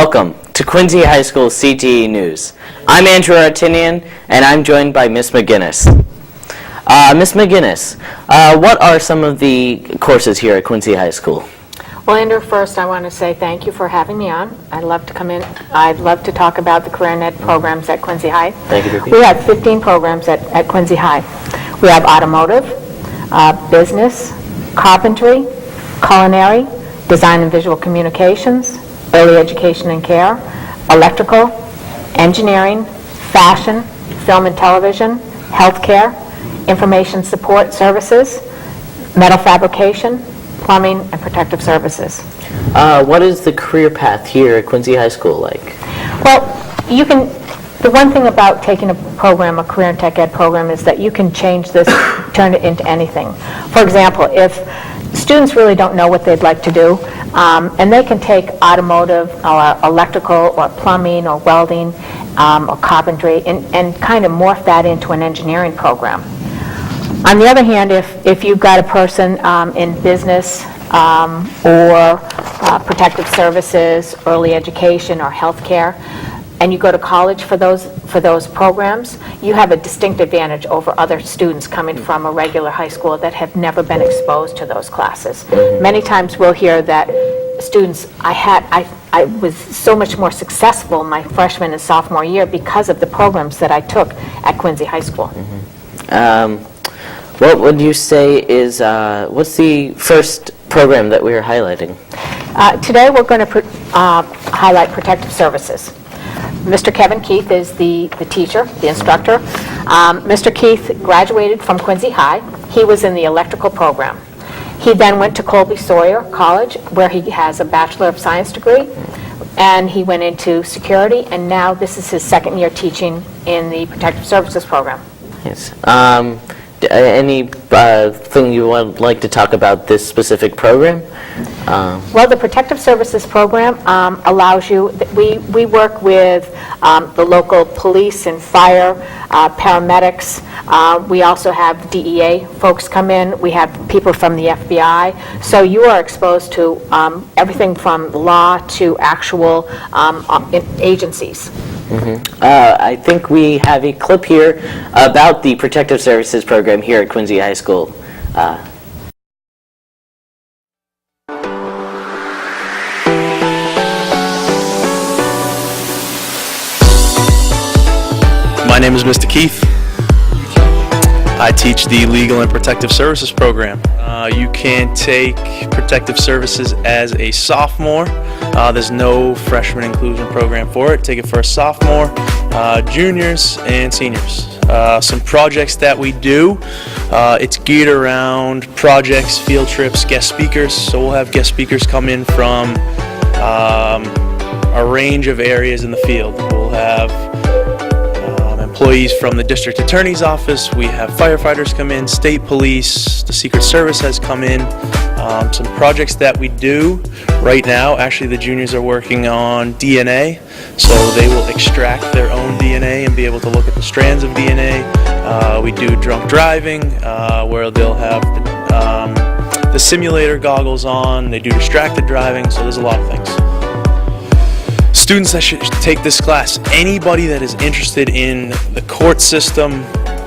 Welcome to Quincy High School CTE News. I'm Andrew Artinian, and I'm joined by Miss McGinnis. Miss McGinnis, what are some of the courses here at Quincy High School? Well, Andrew, first I want to say thank you for having me on. I'd love to come in. I'd love to talk about the Career Net programs at Quincy High. Thank you, Vicky. We have 15 programs at Quincy High. We have Automotive, Business, Carpentry, Culinary, Design and Visual Communications, Early Education and Care, Electrical, Engineering, Fashion, Film and Television, Healthcare, Information Support Services, Metal Fabrication, Plumbing, and Protective Services. What is the career path here at Quincy High School like? Well, the one thing about taking a program, a career and tech ed program, is that you can change this, turn it into anything. For example, if students really don't know what they'd like to do, and they can take automotive or electrical or plumbing or welding or carpentry and kind of morph that into an engineering program. On the other hand, if you've got a person in business or protective services, early education, or healthcare, and you go to college for those programs, you have a distinct advantage over other students coming from a regular high school that have never been exposed to those classes. Many times we'll hear that students, I was so much more successful my freshman and sophomore year because of the programs that I took at Quincy High School. What would you say is, what's the first program that we are highlighting? Today we're going to highlight protective services. Mr. Kevin Keith is the teacher, the instructor. Mr. Keith graduated from Quincy High. He was in the electrical program. He then went to Colby Sawyer College, where he has a Bachelor of Science degree, and he went into security, and now this is his second year teaching in the protective services program. Yes. Any thing you would like to talk about this specific program? Well, the Protective Services Program allows you, we work with the local police and fire, paramedics. We also have DEA folks come in. We have people from the FBI. So you are exposed to everything from law to actual agencies. I think we have a clip here about the Protective Services program here at Quincy High School. My name is Mr. Keith. I teach the Legal and Protective Services program. You can take Protective Services as a sophomore. There's no freshman inclusion program for it. Take it for a sophomore, juniors, and seniors. Some projects that we do, it's geared around projects, field trips, guest speakers. So we'll have guest speakers come in from a range of areas in the field. We'll have employees from the district attorney's office, we have firefighters come in, state police, the Secret Service has come in. Some projects that we do right now, actually the juniors are working on DNA, so they will extract their own DNA and be able to look at the strands of DNA. We do drunk driving, where they'll have the simulator goggles on, they do distracted driving, so there's a lot of things. Students that should take this class, anybody that is interested in the court system,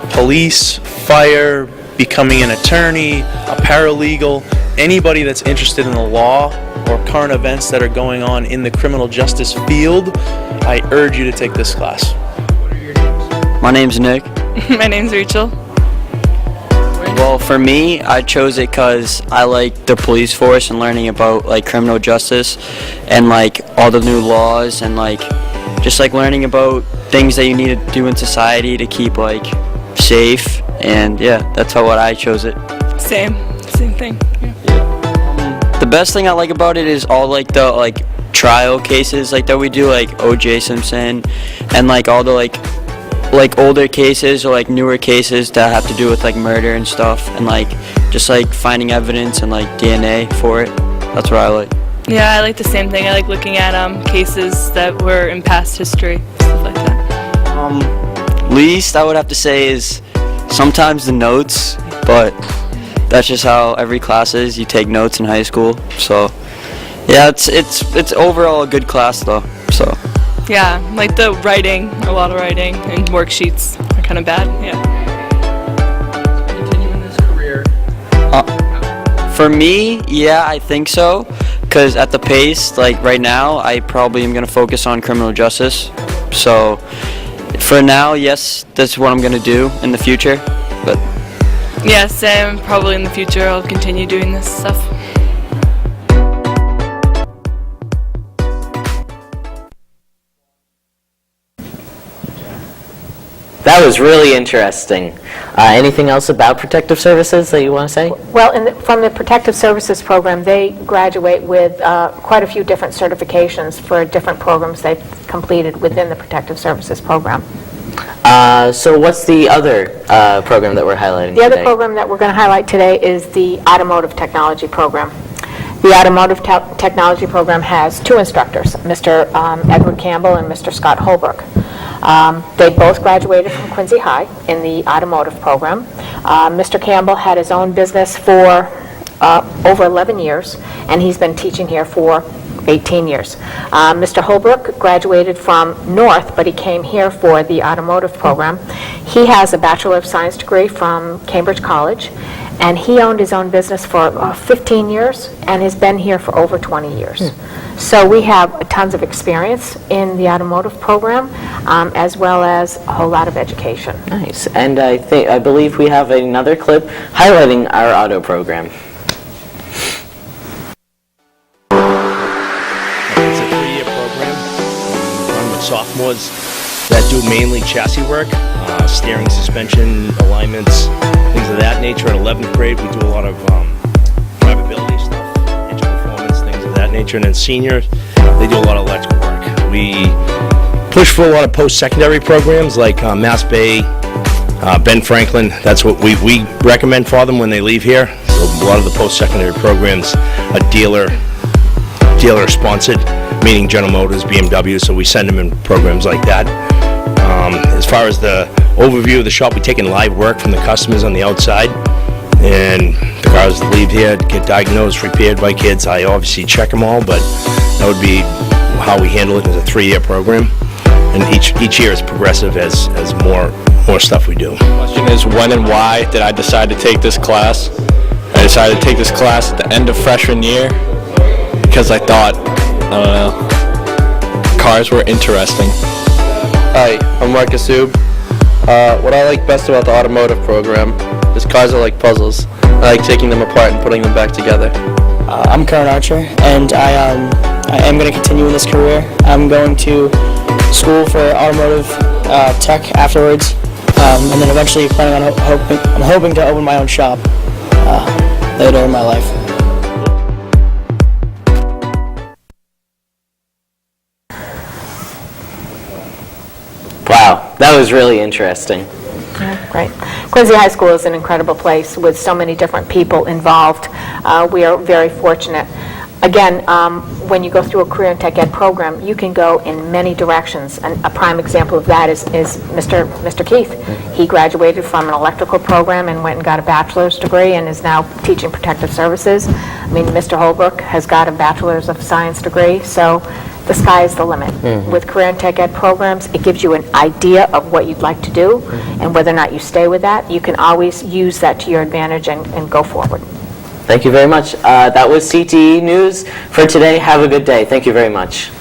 police, fire, becoming an attorney, a paralegal, anybody that's interested in the law or current events that are going on in the criminal justice field, I urge you to take this class. What are your names? My name's Nick. My name's Rachel. Well, for me, I chose it because I like the police force and learning about like criminal justice and like all the new laws and like just like learning about things that you need to do in society to keep like safe, and yeah, that's what I chose it. Same thing. Yeah. The best thing I like about it is all like the like trial cases like that we do, like O.J. Simpson and like all the like older cases or like newer cases that have to do with like murder and stuff, and like just like finding evidence and like DNA for it. That's what I like. Yeah, I like the same thing. I like looking at cases that were in past history, stuff like that. Least I would have to say is sometimes the notes, but that's just how every class is. You take notes in high school, so Yeah, it's overall a good class though. So Yeah, like the writing, a lot of writing, and worksheets are kind of bad. Yeah. Continuing this career. for me, yeah, I think so. Because at the pace, like right now, I probably am gonna focus on criminal justice. So for now, yes, that's what I'm gonna do in the future. But Yeah, same. Probably in the future I'll continue doing this stuff. That was really interesting. Anything else about protective services that you want to say? Well, from the Protective Services Program, they graduate with quite a few different certifications for different programs they've completed within the Protective Services Program. So what's the other program that we're highlighting The other today? program that we're going to highlight today is the Automotive Technology Program. The Automotive Technology Program has two instructors, Mr. Edward Campbell and Mr. Scott Holbrook. They both graduated from Quincy High in the automotive program. Mr. Campbell had his own business for over 11 years, and he's been teaching here for 18 years. Mr. Holbrook graduated from North, but he came here for the automotive program. He has a Bachelor of Science degree from Cambridge College, and he owned his own business for 15 years and has been here for over 20 years. So we have tons of experience in the automotive program, as well as a whole lot of education. Nice. And I believe we have another clip highlighting our auto program. It's a 3-year program run with sophomores that do mainly chassis work, steering, suspension, alignments, things of that nature. In 11th grade, we do a lot of drivability stuff, engine performance, things of that nature. And then seniors, they do a lot of electrical work. We push for a lot of post-secondary programs like Mass Bay, Ben Franklin. That's what we recommend for them when they leave here. So a lot of the post-secondary programs are dealer-sponsored, meaning General Motors, BMW, so we send them in programs like that. As far as the overview of the shop, we take in live work from the customers on the outside, and the cars that leave here get diagnosed, repaired by kids. I obviously check them all, but that would be how we handle it as a 3-year program, and each year is progressive as more stuff we do. The question is, when and why did I decide to take this class? I decided to take this class at the end of freshman year because I thought, cars were interesting. Hi, I'm Marcus Sub. What I like best about the automotive program is cars are like puzzles. I like taking them apart and putting them back together. I'm Curran Archer, and I am going to continue in this career. I'm going to school for automotive tech afterwards, and then eventually planning on I'm hoping to open my own shop later in my life. Wow, that was really interesting. Right. Quincy High School is an incredible place with so many different people involved. We are very fortunate. Again, when you go through a career and tech ed program, you can go in many directions. And a prime example of that is Mr. Keith. He graduated from an electrical program and went and got a bachelor's degree and is now teaching protective services. I mean, Mr. Holbrook has got a bachelor's of science degree, so the sky is the limit. With career and tech ed programs, it gives you an idea of what you'd like to do, and whether or not you stay with that, you can always use that to your advantage and go forward. Thank you very much. That was CTE News for today. Have a good day. Thank you very much.